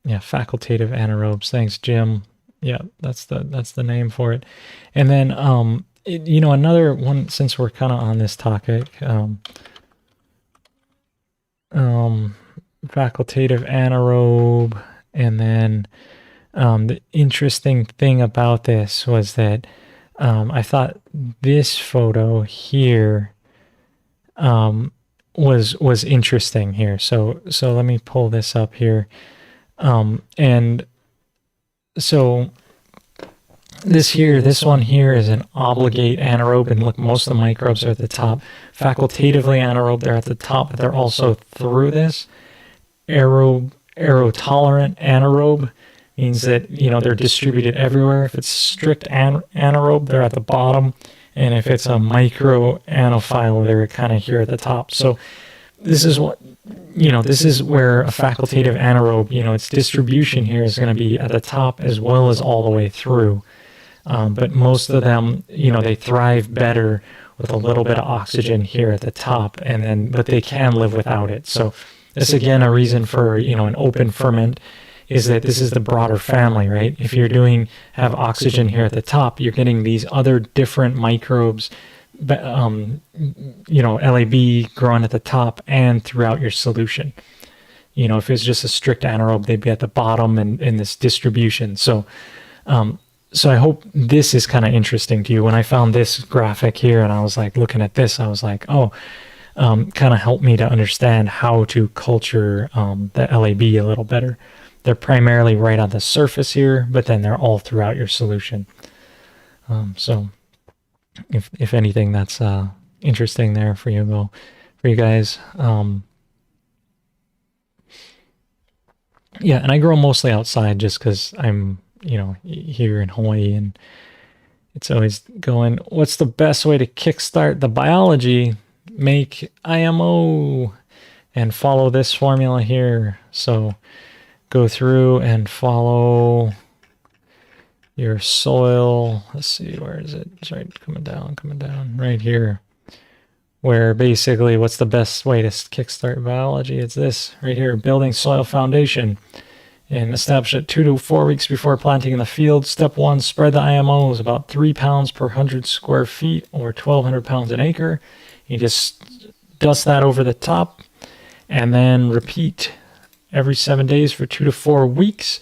Facultative anaerobes. Thanks, Jim. Yeah, that's the name for it. And then, another one, since we're kind of on this topic, facultative anaerobe, and then the interesting thing about this was that I thought this photo here was interesting here. So let me pull this up here. And so this one here is an obligate anaerobe, and look, most of the microbes are at the top. Facultatively anaerobe, they're at the top, but they're also through this. Aerotolerant anaerobe means that, they're distributed everywhere. If it's strict anaerobe, they're at the bottom. And if it's a micro anophile, they're kind of here at the top. So this is what, this is where a facultative anaerobe, its distribution here is going to be at the top as well as all the way through. But most of them, they thrive better with a little bit of oxygen here at the top, but they can live without it. So this, again, a reason for, an open ferment is that this is the broader family, right? If you're have oxygen here at the top, you're getting these other different microbes, LAB growing at the top and throughout your solution. If it's just a strict anaerobe, they'd be at the bottom and in this distribution. So I hope this is kind of interesting to you. When I found this graphic here and I was like looking at this, I was like, kind of helped me to understand how to culture the LAB a little better. They're primarily right on the surface here, but then they're all throughout your solution. So if anything, that's interesting there for you guys. And I grow mostly outside just because I'm, here in Hawaii, and it's always going, what's the best way to kickstart the biology? Make IMO and follow this formula here. So go through and follow your soil. Let's see, where is it? It's right, coming down right here, where basically what's the best way to kickstart biology? It's this right here, building soil foundation, and establish it 2 to 4 weeks before planting in the field. Step 1, spread the IMOs about 3 pounds per 100 square feet or 1,200 pounds an acre. You just dust that over the top, and then repeat every 7 days for 2 to 4 weeks.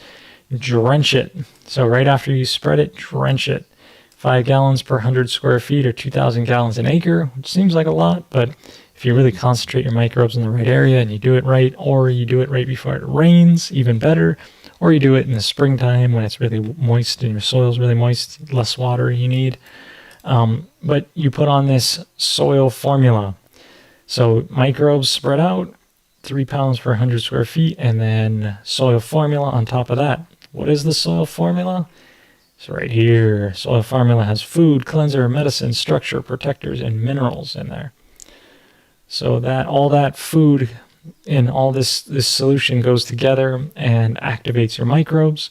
Drench it. So right after you spread it, drench it. 5 gallons per 100 square feet or 2,000 gallons an acre, which seems like a lot, but if you really concentrate your microbes in the right area and you do it right, or you do it right before it rains, even better, or you do it in the springtime when it's really moist and your soil's really moist, less water you need. But you put on this soil formula. So microbes spread out, 3 pounds per 100 square feet, and then soil formula on top of that. What is the soil formula? It's right here. Soil formula has food, cleanser, medicine, structure, protectors, and minerals in there. So that all that food in all this solution goes together and activates your microbes.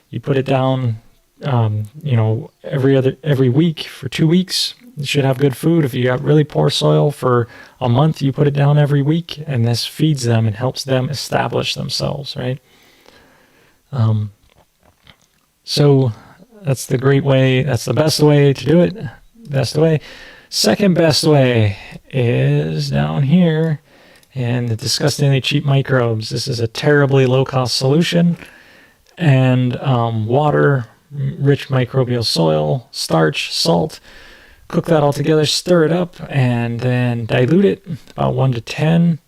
You put it down, every week for 2 weeks. You should have good food. If you got really poor soil for a month, you put it down every week, and this feeds them and helps them establish themselves, right? That's the great way. That's the best way to do it. Best way. Second best way is down here, and the disgustingly cheap microbes. This is a terribly low-cost solution, and water, rich microbial soil, starch, salt. Cook that all together, stir it up, and then dilute it about 1 to 10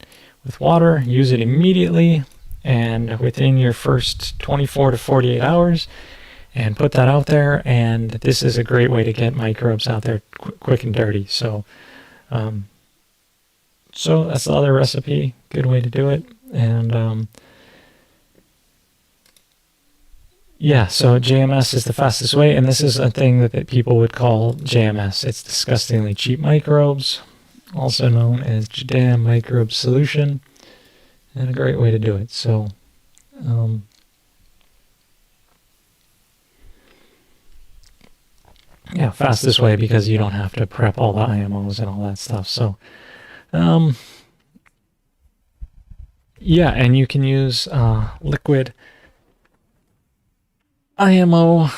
with water. Use it immediately and within your first 24 to 48 hours, and put that out there. And this is a great way to get microbes out there quick and dirty. So that's the other recipe. Good way to do it. And yeah, so JMS is the fastest way, and this is a thing that people would call JMS. It's disgustingly cheap microbes, also known as JADAM microbe solution, and a great way to do it. So yeah, fastest way because you don't have to prep all the IMOs and all that stuff. So yeah, and you can use liquid IMO,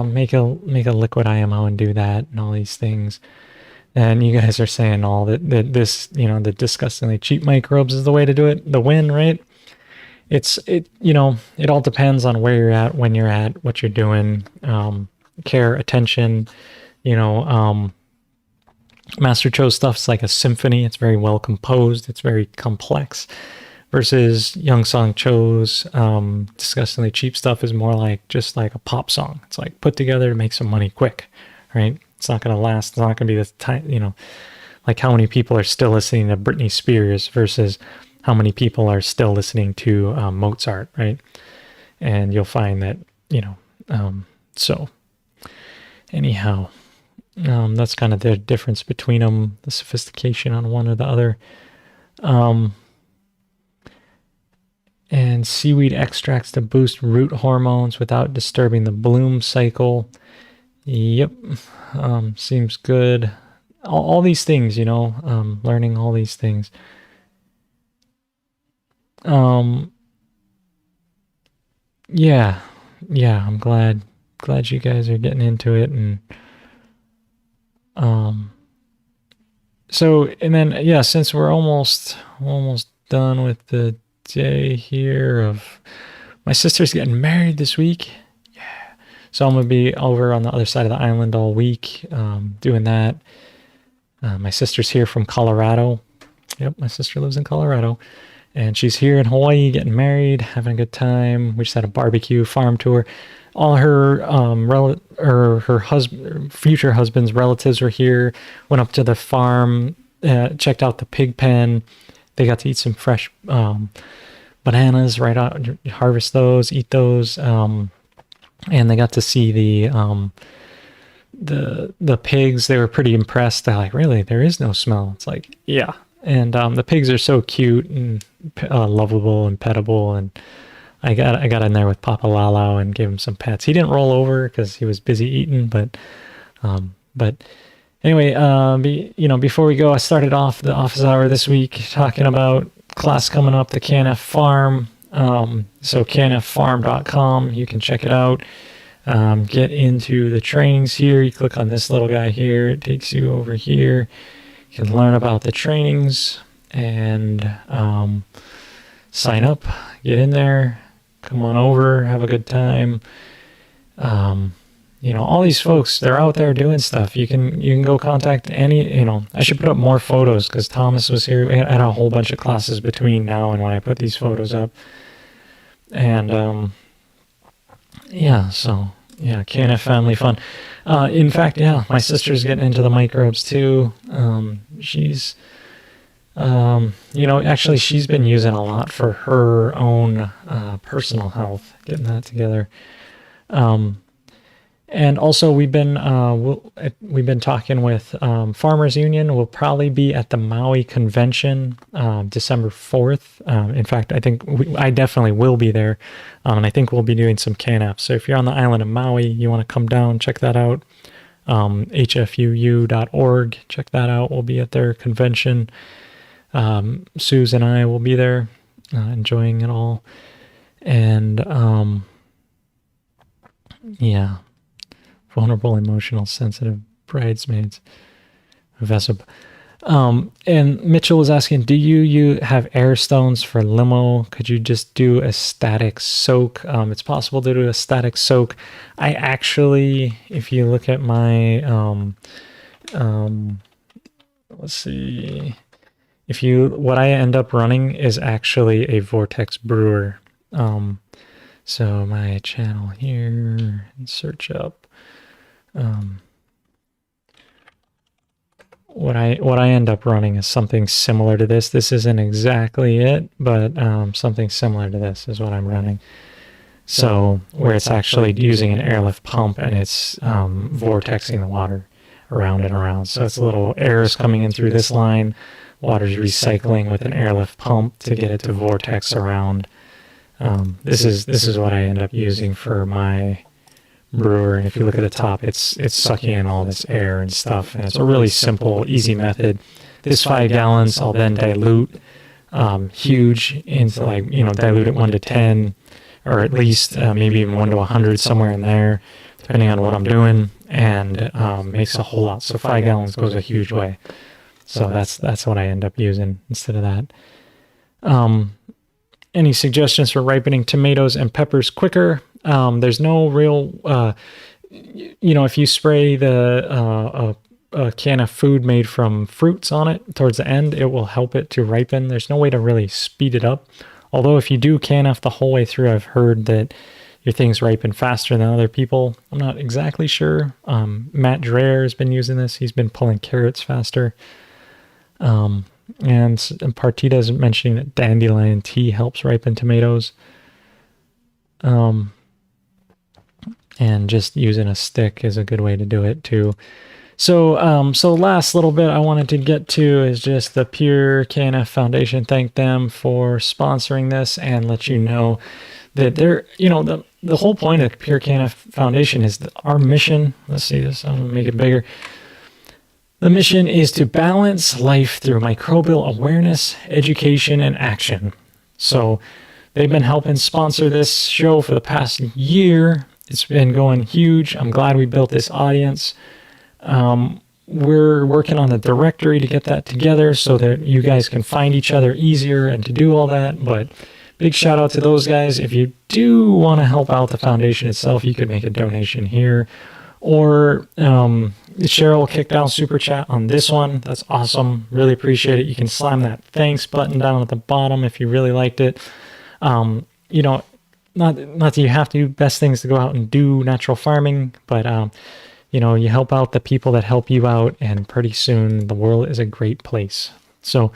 make a liquid IMO and do that and all these things. And you guys are saying all that this, the disgustingly cheap microbes is the way to do it, the win, right? It all depends on where you're at, when you're at, what you're doing, care, attention, Master Cho's stuff's like a symphony. It's very well composed. It's very complex. Versus Young Song Cho's disgustingly cheap stuff is more like just like a pop song. It's like put together to make some money quick, right? It's not going to last. It's not going to be the time, like how many people are still listening to Britney Spears versus how many people are still listening to Mozart, right? And you'll find that, so anyhow, that's kind of the difference between them, the sophistication on one or the other. And seaweed extracts to boost root hormones without disturbing the bloom cycle. Yep, seems good. All these things, learning all these things. Yeah, I'm glad you guys are getting into it. And so, and then, yeah, since we're almost done with the day here of my sister's getting married this week. Yeah. So I'm going to be over on the other side of the island all week doing that. My sister's here from Colorado. Yep, my sister lives in Colorado. And she's here in Hawaii getting married, having a good time. We just had a barbecue farm tour. All her her husband, future husband's relatives were here. Went up to the farm, checked out the pig pen. They got to eat some fresh bananas right out, harvest those, eat those, and they got to see the pigs. They were pretty impressed. They're like, really, there is no smell. It's like, yeah. And the pigs are so cute and lovable and pettable. And I got in there with Papa Lalo and gave him some pets. He didn't roll over because he was busy eating, but anyway, before we go, I started off the office hour this week talking about class coming up, the KNF Farm. So knffarm.com, you can check it out. Get into the trainings here. You click on this little guy here. It takes you over here. You can learn about the trainings and sign up, get in there, come on over, have a good time. All these folks, they're out there doing stuff. You can go contact any, I should put up more photos because Thomas was here. We had a whole bunch of classes between now and when I put these photos up. And, KNF Family Fun. In fact, my sister's getting into the microbes too. She's, actually she's been using a lot for her own personal health, getting that together. And also we've been talking with Farmers Union. We'll probably be at the Maui convention December 4th. In fact, I think I definitely will be there. And I think we'll be doing some KNF. So if you're on the island of Maui, you want to come down, check that out. hfuu.org, check that out. We'll be at their convention. Suze and I will be there enjoying it all. And yeah. vulnerable, emotional, sensitive bridesmaids. Vessel. And Mitchell was asking, do you have air stones for limo? Could you just do a static soak? It's possible to do a static soak. I actually, if you look at my, let's see, what I end up running is actually a vortex brewer. So my channel here, and search up, what I end up running is something similar to this. This isn't exactly it, but something similar to this is what I'm running. So where it's actually using an airlift pump and it's vortexing the water around and around. So it's a little air is coming in through this line, water's recycling with an airlift pump to get it to vortex around. This is what I end up using for my brewer, and if you look at the top, it's sucking in all this air and stuff, and it's a really simple, easy method. This 5 gallons I'll then dilute huge into, like, dilute it 1 to 10, or at least maybe even 1 to 100, somewhere in there, depending on what I'm doing, and makes a whole lot. So 5 gallons goes a huge way. So that's what I end up using instead of that. Any suggestions for ripening tomatoes and peppers quicker? There's no real, if you spray the KNF Food made from fruits on it towards the end, it will help it to ripen. There's no way to really speed it up. Although if you do KNF the whole way through, I've heard that your things ripen faster than other people. I'm not exactly sure. Matt Dreher has been using this. He's been pulling carrots faster. And Partita is mentioning that dandelion tea helps ripen tomatoes. And just using a stick is a good way to do it too. So last little bit I wanted to get to is just the Pure KNF Foundation. Thank them for sponsoring this, and let you know that they're, the whole point of the Pure KNF Foundation is that our mission, let's see this, I'm gonna make it bigger. The mission is to balance life through microbial awareness, education, and action. So they've been helping sponsor this show for the past year. It's been going huge. I'm glad we built this audience. We're working on the directory to get that together so that you guys can find each other easier and to do all that. But big shout out to those guys. If you do want to help out the foundation itself, you could make a donation here. Or Cheryl kicked down super chat on this one. That's awesome. Really appreciate it. You can slam that thanks button down at the bottom if you really liked it. Not that you have to do best things to go out and do natural farming, but you help out the people that help you out, and pretty soon the world is a great place. So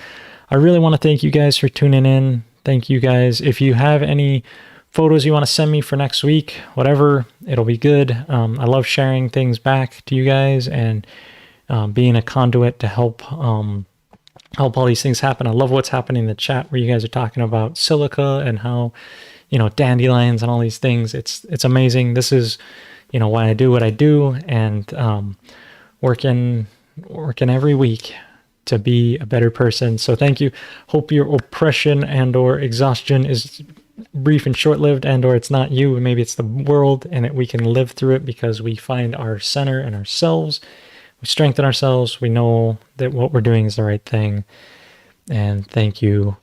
I really want to thank you guys for tuning in. Thank you guys. If you have any photos you want to send me for next week, whatever, it'll be good. I love sharing things back to you guys and being a conduit to help all these things happen. I love what's happening in the chat where you guys are talking about silica and how, dandelions and all these things. It's amazing. This is, why I do what I do, and working every week to be a better person. So thank you. Hope your oppression and or exhaustion is brief and short-lived, and or it's not you, maybe it's the world, and we can live through it because we find our center in ourselves. We strengthen ourselves. We know that what we're doing is the right thing. And thank you.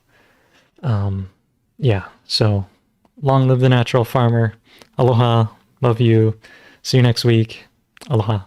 So long live the natural farmer. Aloha. Love you. See you next week. Aloha.